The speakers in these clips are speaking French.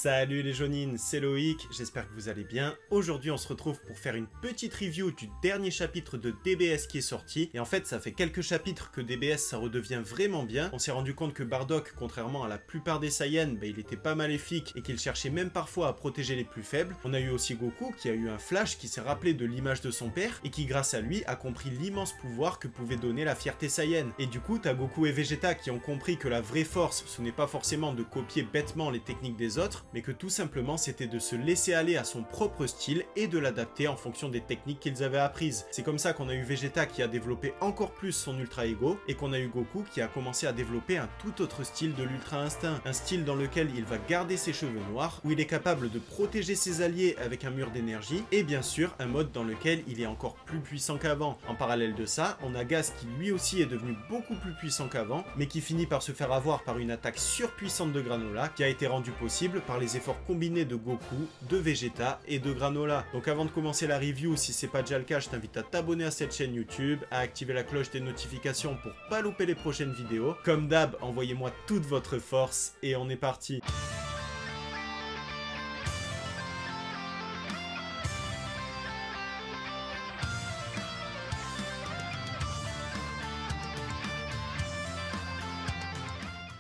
Salut les jaunines, c'est Loïc, j'espère que vous allez bien. Aujourd'hui on se retrouve pour faire une petite review du dernier chapitre de DBS qui est sorti. Et en fait ça fait quelques chapitres que DBS ça redevient vraiment bien. On s'est rendu compte que Bardock, contrairement à la plupart des Saiyans, il était pas maléfique et qu'il cherchait même parfois à protéger les plus faibles. On a eu aussi Goku qui a eu un flash qui s'est rappelé de l'image de son père et qui grâce à lui a compris l'immense pouvoir que pouvait donner la fierté Saiyan. Et du coup t'as Goku et Vegeta qui ont compris que la vraie force ce n'est pas forcément de copier bêtement les techniques des autres, mais que tout simplement c'était de se laisser aller à son propre style et de l'adapter en fonction des techniques qu'ils avaient apprises. C'est comme ça qu'on a eu Vegeta qui a développé encore plus son Ultra Ego et qu'on a eu Goku qui a commencé à développer un tout autre style de l'Ultra Instinct, un style dans lequel il va garder ses cheveux noirs, où il est capable de protéger ses alliés avec un mur d'énergie et bien sûr un mode dans lequel il est encore plus puissant qu'avant. En parallèle de ça, on a Gas qui lui aussi est devenu beaucoup plus puissant qu'avant, mais qui finit par se faire avoir par une attaque surpuissante de Granola qui a été rendue possible par les efforts combinés de Goku, de Vegeta et de Granola. Donc avant de commencer la review, si c'est pas déjà le cas, je t'invite à t'abonner à cette chaîne YouTube, à activer la cloche des notifications pour pas louper les prochaines vidéos. Comme d'hab, envoyez-moi toute votre force et on est parti.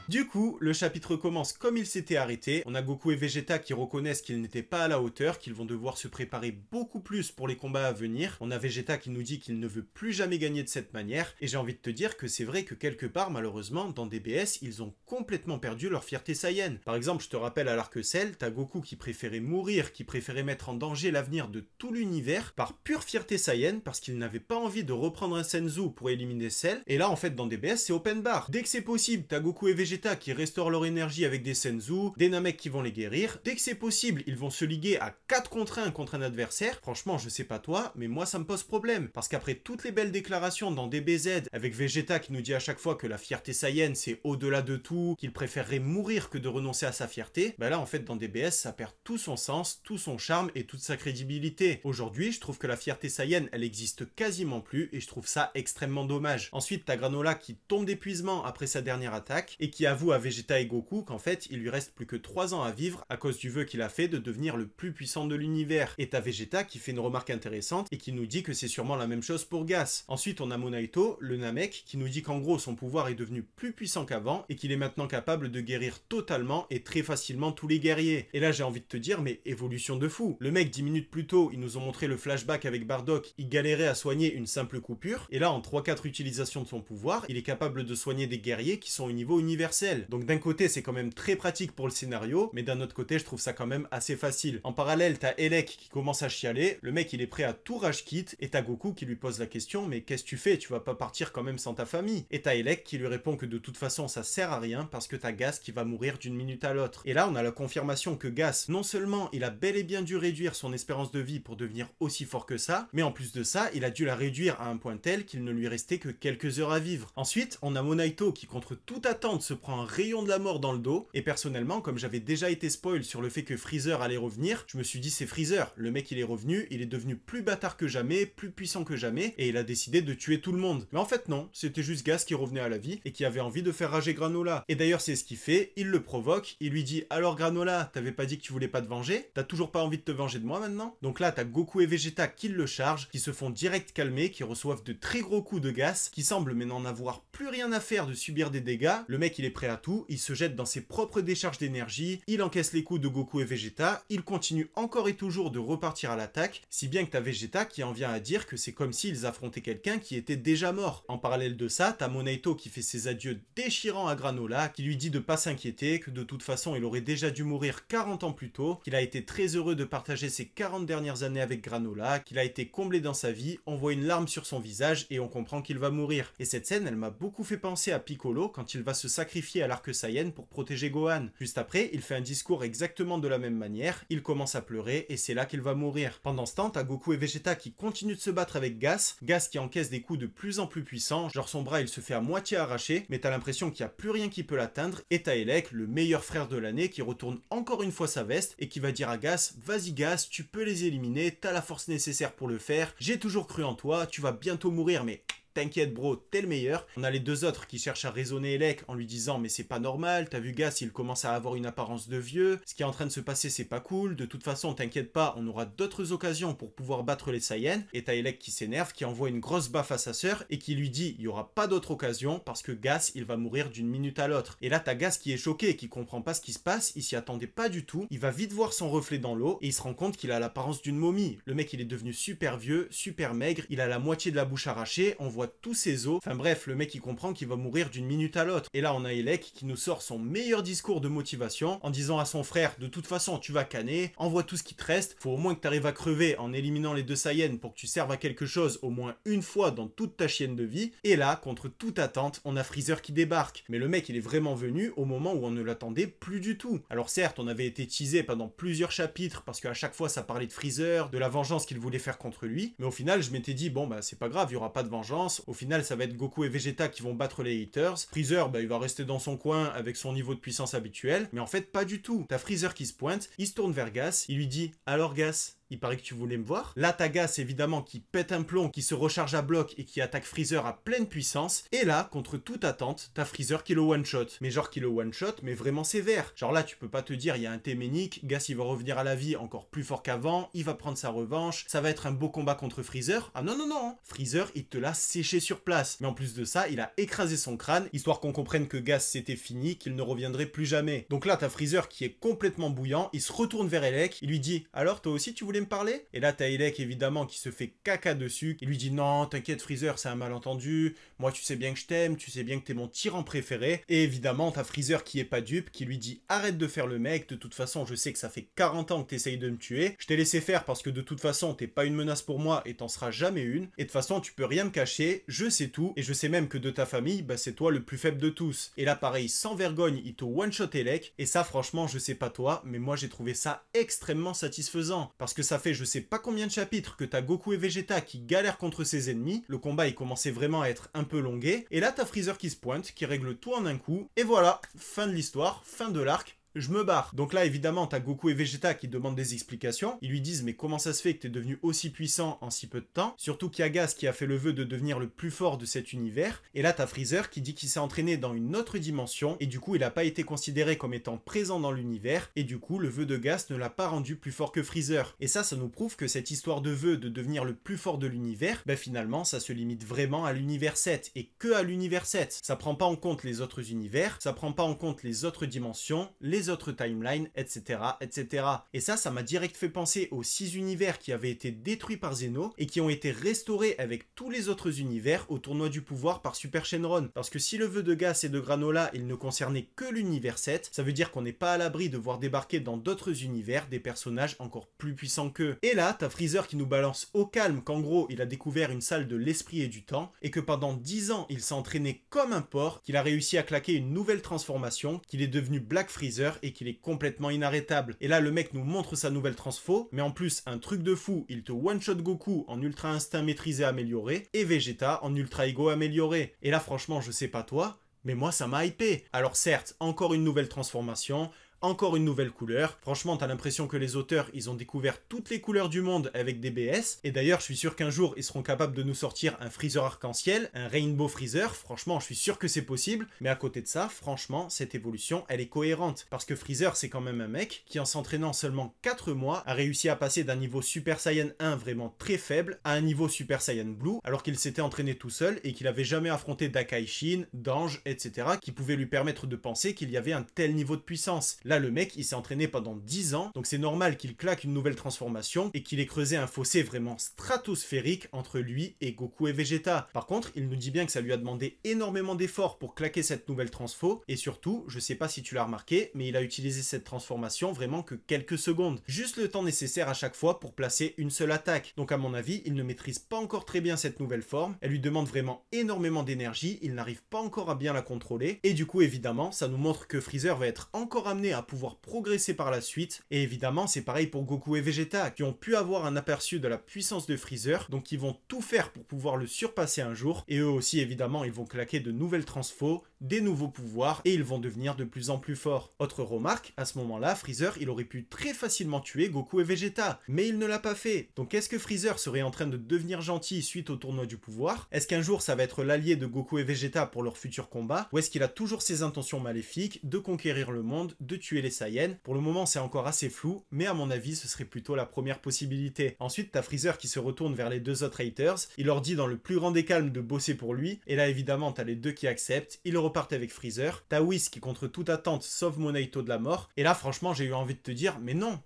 Du coup, le chapitre commence comme il s'était arrêté. On a Goku et Vegeta qui reconnaissent qu'ils n'étaient pas à la hauteur, qu'ils vont devoir se préparer beaucoup plus pour les combats à venir. On a Vegeta qui nous dit qu'il ne veut plus jamais gagner de cette manière. Et j'ai envie de te dire que c'est vrai que quelque part, malheureusement, dans DBS, ils ont complètement perdu leur fierté Saiyan. Par exemple, je te rappelle à l'arc Cell, t'as Goku qui préférait mourir, qui préférait mettre en danger l'avenir de tout l'univers par pure fierté Saiyan, parce qu'il n'avait pas envie de reprendre un Senzu pour éliminer Cell. Et là, en fait, dans DBS, c'est open bar. Dès que c'est possible, t'as Goku et Vegeta qui restaurent leur énergie avec des Senzu, des Namek qui vont les guérir. Dès que c'est possible, ils vont se liguer à 4 contre 1 contre un adversaire. Franchement, je sais pas toi, mais moi ça me pose problème. Parce qu'après toutes les belles déclarations dans DBZ, avec Vegeta qui nous dit à chaque fois que la fierté Saiyan c'est au-delà de tout, qu'il préférerait mourir que de renoncer à sa fierté, bah là en fait dans DBS ça perd tout son sens, tout son charme et toute sa crédibilité. Aujourd'hui, je trouve que la fierté Saiyan elle existe quasiment plus et je trouve ça extrêmement dommage. Ensuite, t'as Granola qui tombe d'épuisement après sa dernière attaque et qui avoue à Vegeta et Goku qu'en fait il lui reste plus que 3 ans à vivre à cause du vœu qu'il a fait de devenir le plus puissant de l'univers. Et t'as Vegeta qui fait une remarque intéressante et qui nous dit que c'est sûrement la même chose pour Gas. Ensuite on a Monaito, le Namek, qui nous dit qu'en gros son pouvoir est devenu plus puissant qu'avant et qu'il est maintenant capable de guérir totalement et très facilement tous les guerriers. Et là j'ai envie de te dire mais évolution de fou. Le mec 10 minutes plus tôt ils nous ont montré le flashback avec Bardock, il galérait à soigner une simple coupure et là en 3-4 utilisations de son pouvoir il est capable de soigner des guerriers qui sont au niveau universel. Donc d'un côté c'est quand même très pratique pour le scénario, mais d'un autre côté je trouve ça quand même assez facile. En parallèle t'as Elec qui commence à chialer, le mec il est prêt à tout rage quit, et t'as Goku qui lui pose la question mais qu'est-ce que tu fais, tu vas pas partir quand même sans ta famille? Et t'as Elec qui lui répond que de toute façon ça sert à rien parce que t'as Gas qui va mourir d'une minute à l'autre. Et là on a la confirmation que Gas, non seulement il a bel et bien dû réduire son espérance de vie pour devenir aussi fort que ça, mais en plus de ça il a dû la réduire à un point tel qu'il ne lui restait que quelques heures à vivre. Ensuite on a Monaito qui contre toute attente se prend un rayon de la mort dans le dos, et personnellement comme j'avais déjà été spoil sur le fait que Freezer allait revenir, je me suis dit c'est Freezer, le mec il est revenu, il est devenu plus bâtard que jamais, plus puissant que jamais, et il a décidé de tuer tout le monde. Mais en fait non, c'était juste Gas qui revenait à la vie et qui avait envie de faire rager Granola. Et d'ailleurs c'est ce qu'il fait, il le provoque, il lui dit alors Granola, t'avais pas dit que tu voulais pas te venger? T'as toujours pas envie de te venger de moi maintenant? Donc là t'as Goku et Vegeta qui le chargent, qui se font direct calmer, qui reçoivent de très gros coups de Gas, qui semblent mais n'en avoir plus rien à faire de subir des dégâts. Le mec il est prêt à tout, il se jette dans ses propres décharges d'énergie, il encaisse les coups de Goku et Vegeta, il continue encore et toujours de repartir à l'attaque, si bien que t'as Vegeta qui en vient à dire que c'est comme s'ils affrontaient quelqu'un qui était déjà mort. En parallèle de ça, t'as Monaito qui fait ses adieux déchirants à Granola, qui lui dit de pas s'inquiéter, que de toute façon il aurait déjà dû mourir 40 ans plus tôt, qu'il a été très heureux de partager ses 40 dernières années avec Granola, qu'il a été comblé dans sa vie, on voit une larme sur son visage et on comprend qu'il va mourir. Et cette scène elle m'a beaucoup fait penser à Piccolo quand il va se sacrifier à l'arc Saiyan pour protéger Gohan. Juste après, il fait un discours exactement de la même manière, il commence à pleurer et c'est là qu'il va mourir. Pendant ce temps, t'as Goku et Vegeta qui continuent de se battre avec Gas, Gas qui encaisse des coups de plus en plus puissants, genre son bras il se fait à moitié arracher, mais t'as l'impression qu'il n'y a plus rien qui peut l'atteindre, et t'as Elec, le meilleur frère de l'année, qui retourne encore une fois sa veste et qui va dire à Gas, vas-y Gas, tu peux les éliminer, t'as la force nécessaire pour le faire, j'ai toujours cru en toi, tu vas bientôt mourir mais t'inquiète bro, t'es le meilleur. On a les deux autres qui cherchent à raisonner Elec en lui disant mais c'est pas normal, t'as vu Gas, il commence à avoir une apparence de vieux, ce qui est en train de se passer c'est pas cool, de toute façon t'inquiète pas, on aura d'autres occasions pour pouvoir battre les Saiyans. Et t'as Elec qui s'énerve, qui envoie une grosse baffe à sa sœur et qui lui dit il y aura pas d'autre occasion parce que Gas il va mourir d'une minute à l'autre. Et là t'as Gas qui est choqué, qui comprend pas ce qui se passe, il s'y attendait pas du tout, il va vite voir son reflet dans l'eau et il se rend compte qu'il a l'apparence d'une momie. Le mec il est devenu super vieux, super maigre, il a la moitié de la bouche arrachée, on voit tous ses os, enfin bref, le mec il comprend qu'il va mourir d'une minute à l'autre. Et là on a Elec qui nous sort son meilleur discours de motivation en disant à son frère de toute façon tu vas canner, envoie tout ce qui te reste, faut au moins que tu arrives à crever en éliminant les deux Saiyans pour que tu serves à quelque chose au moins une fois dans toute ta chienne de vie. Et là, contre toute attente, on a Freezer qui débarque. Mais le mec il est vraiment venu au moment où on ne l'attendait plus du tout. Alors certes, on avait été teasé pendant plusieurs chapitres parce qu'à chaque fois ça parlait de Freezer, de la vengeance qu'il voulait faire contre lui, mais au final je m'étais dit bon bah c'est pas grave, il y aura pas de vengeance, au final ça va être Goku et Vegeta qui vont battre les haters, Freezer bah il va rester dans son coin avec son niveau de puissance habituel, mais en fait pas du tout. T'as Freezer qui se pointe, il se tourne vers Gas, il lui dit alors Gas, il paraît que tu voulais me voir. Là, t'as Gas, évidemment, qui pète un plomb, qui se recharge à bloc et qui attaque Freezer à pleine puissance. Et là, contre toute attente, t'as Freezer qui le one-shot. Mais genre qui le one-shot, mais vraiment sévère. Genre là, tu peux pas te dire, il y a un Téménique, Gas, il va revenir à la vie encore plus fort qu'avant, il va prendre sa revanche, ça va être un beau combat contre Freezer. Ah non, non, non. Freezer, il te l'a séché sur place. Mais en plus de ça, il a écrasé son crâne, histoire qu'on comprenne que Gas, c'était fini, qu'il ne reviendrait plus jamais. Donc là, t'as Freezer qui est complètement bouillant, il se retourne vers Elec, il lui dit, alors toi aussi, tu voulais me parler? Et là t'as Elec évidemment qui se fait caca dessus, il lui dit non t'inquiète Freezer c'est un malentendu, moi tu sais bien que je t'aime, tu sais bien que t'es mon tyran préféré. Et évidemment t'as Freezer qui est pas dupe, qui lui dit arrête de faire le mec, de toute façon je sais que ça fait 40 ans que t'essayes de me tuer, je t'ai laissé faire parce que de toute façon t'es pas une menace pour moi et t'en seras jamais une, et de toute façon tu peux rien me cacher, je sais tout, et je sais même que de ta famille, bah c'est toi le plus faible de tous. Et là pareil, sans vergogne, il te one-shot Elec, et ça franchement je sais pas toi, mais moi j'ai trouvé ça extrêmement satisfaisant, parce que ça fait je sais pas combien de chapitres que t'as Goku et Vegeta qui galèrent contre ses ennemis, le combat il commençait vraiment à être un peu longué, et là t'as Freezer qui se pointe, qui règle tout en un coup, et voilà, fin de l'histoire, fin de l'arc, je me barre. Donc là évidemment t'as Goku et Vegeta qui demandent des explications, ils lui disent mais comment ça se fait que t'es devenu aussi puissant en si peu de temps, surtout qu'il y a Gas qui a fait le vœu de devenir le plus fort de cet univers, et là t'as Freezer qui dit qu'il s'est entraîné dans une autre dimension, et du coup il a pas été considéré comme étant présent dans l'univers, et du coup le vœu de Gas ne l'a pas rendu plus fort que Freezer. Et ça nous prouve que cette histoire de vœu de devenir le plus fort de l'univers, bah finalement ça se limite vraiment à l'univers 7, et que à l'univers 7. Ça prend pas en compte les autres univers, ça prend pas en compte les autres dimensions, les autres timelines, etc., etc. Et ça m'a direct fait penser aux 6 univers qui avaient été détruits par Zeno et qui ont été restaurés avec tous les autres univers au tournoi du pouvoir par Super Shenron. Parce que si le vœu de Gas et de Granola, il ne concernait que l'univers 7, ça veut dire qu'on n'est pas à l'abri de voir débarquer dans d'autres univers des personnages encore plus puissants qu'eux. Et là, t'as Freezer qui nous balance au calme qu'en gros, il a découvert une salle de l'esprit et du temps, et que pendant 10 ans, il s'est entraîné comme un porc, qu'il a réussi à claquer une nouvelle transformation, qu'il est devenu Black Freezer et qu'il est complètement inarrêtable. Et là le mec nous montre sa nouvelle transfo, mais en plus un truc de fou, il te one-shot Goku en ultra instinct maîtrisé amélioré et Vegeta en ultra ego amélioré. Et là franchement je sais pas toi, mais moi ça m'a hypé. Alors certes, encore une nouvelle transformation, encore une nouvelle couleur. Franchement, t'as l'impression que les auteurs, ils ont découvert toutes les couleurs du monde avec des BS. Et d'ailleurs, je suis sûr qu'un jour, ils seront capables de nous sortir un Freezer arc-en-ciel, un Rainbow Freezer. Franchement, je suis sûr que c'est possible. Mais à côté de ça, franchement, cette évolution, elle est cohérente. Parce que Freezer, c'est quand même un mec qui, en s'entraînant seulement 4 mois, a réussi à passer d'un niveau Super Saiyan 1 vraiment très faible à un niveau Super Saiyan Blue, alors qu'il s'était entraîné tout seul et qu'il avait jamais affronté d'Akaishin, d'Ange, etc. qui pouvaient lui permettre de penser qu'il y avait un tel niveau de puissance. Là, le mec, il s'est entraîné pendant 10 ans, donc c'est normal qu'il claque une nouvelle transformation et qu'il ait creusé un fossé vraiment stratosphérique entre lui et Goku et Vegeta. Par contre, il nous dit bien que ça lui a demandé énormément d'efforts pour claquer cette nouvelle transfo, et surtout, je sais pas si tu l'as remarqué, mais il a utilisé cette transformation vraiment que quelques secondes. Juste le temps nécessaire à chaque fois pour placer une seule attaque. Donc à mon avis, il ne maîtrise pas encore très bien cette nouvelle forme, elle lui demande vraiment énormément d'énergie, il n'arrive pas encore à bien la contrôler, et du coup évidemment, ça nous montre que Freezer va être encore amené à pouvoir progresser par la suite, et évidemment c'est pareil pour Goku et Vegeta qui ont pu avoir un aperçu de la puissance de Freezer, donc ils vont tout faire pour pouvoir le surpasser un jour, et eux aussi évidemment ils vont claquer de nouvelles transfos, des nouveaux pouvoirs et ils vont devenir de plus en plus forts. Autre remarque, à ce moment-là, Freezer, il aurait pu très facilement tuer Goku et Vegeta, mais il ne l'a pas fait. Donc est-ce que Freezer serait en train de devenir gentil suite au tournoi du pouvoir? Est-ce qu'un jour ça va être l'allié de Goku et Vegeta pour leur futur combat? Ou est-ce qu'il a toujours ses intentions maléfiques de conquérir le monde, de tuer les Saiyans? Pour le moment c'est encore assez flou, mais à mon avis ce serait plutôt la première possibilité. Ensuite t'as Freezer qui se retourne vers les deux autres haters, il leur dit dans le plus grand des calmes de bosser pour lui, et là évidemment t'as les deux qui acceptent, ils repartent avec Freezer, t'as Whis qui contre toute attente sauve Monaito de la mort, et là franchement j'ai eu envie de te dire mais non,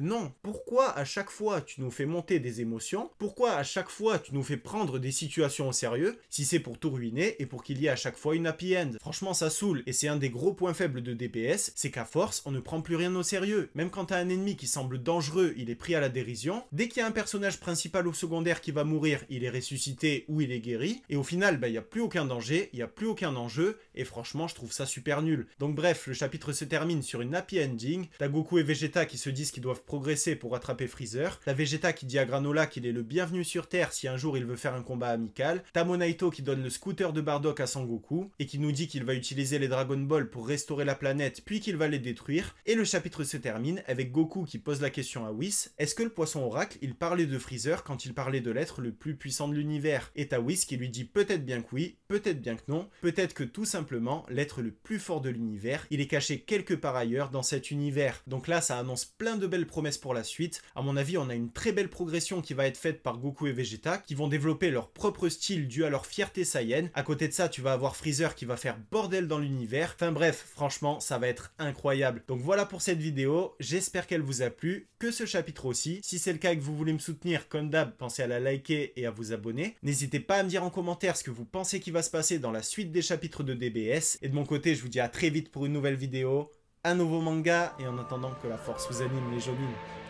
non, pourquoi à chaque fois tu nous fais monter des émotions? Pourquoi à chaque fois tu nous fais prendre des situations au sérieux si c'est pour tout ruiner et pour qu'il y ait à chaque fois une happy end? Franchement ça saoule et c'est un des gros points faibles de DBS, c'est qu'à force on ne prend plus rien au sérieux. Même quand t'as un ennemi qui semble dangereux, il est pris à la dérision. Dès qu'il y a un personnage principal ou secondaire qui va mourir, il est ressuscité ou il est guéri. Et au final, il n'y a plus aucun danger, il n'y a plus aucun enjeu et franchement je trouve ça super nul. Donc bref, le chapitre se termine sur une happy ending. T'as Goku et Vegeta qui se disent qu'ils doivent progresser pour rattraper Freezer. T'as Vegeta qui dit à Granola qu'il est le bienvenu sur Terre si un jour il veut faire un combat amical. T'as Monaito qui donne le scooter de Bardock à Sangoku et qui nous dit qu'il va utiliser les Dragon Ball pour restaurer la planète puis qu'il va les détruire. Et le chapitre se termine avec Goku qui pose la question à Whis. Est-ce que le poisson oracle, il parlait de Freezer quand il parlait de l'être le plus puissant de l'univers? Et t'as Whis qui lui dit peut-être bien que oui, peut-être bien que non, peut-être que tout simplement l'être le plus fort de l'univers, il est caché quelque part ailleurs dans cet univers. Donc là ça annonce plein de belles promesses pour la suite. À mon avis, on a une très belle progression qui va être faite par Goku et Vegeta, qui vont développer leur propre style dû à leur fierté Saiyan. À côté de ça, tu vas avoir Freezer qui va faire bordel dans l'univers. Enfin bref, franchement, ça va être incroyable. Donc voilà pour cette vidéo, j'espère qu'elle vous a plu, que ce chapitre aussi. Si c'est le cas et que vous voulez me soutenir, comme d'hab, pensez à la liker et à vous abonner. N'hésitez pas à me dire en commentaire ce que vous pensez qui va se passer dans la suite des chapitres de DBS. Et de mon côté, je vous dis à très vite pour une nouvelle vidéo, un nouveau manga, et en attendant que la force vous anime les jolis.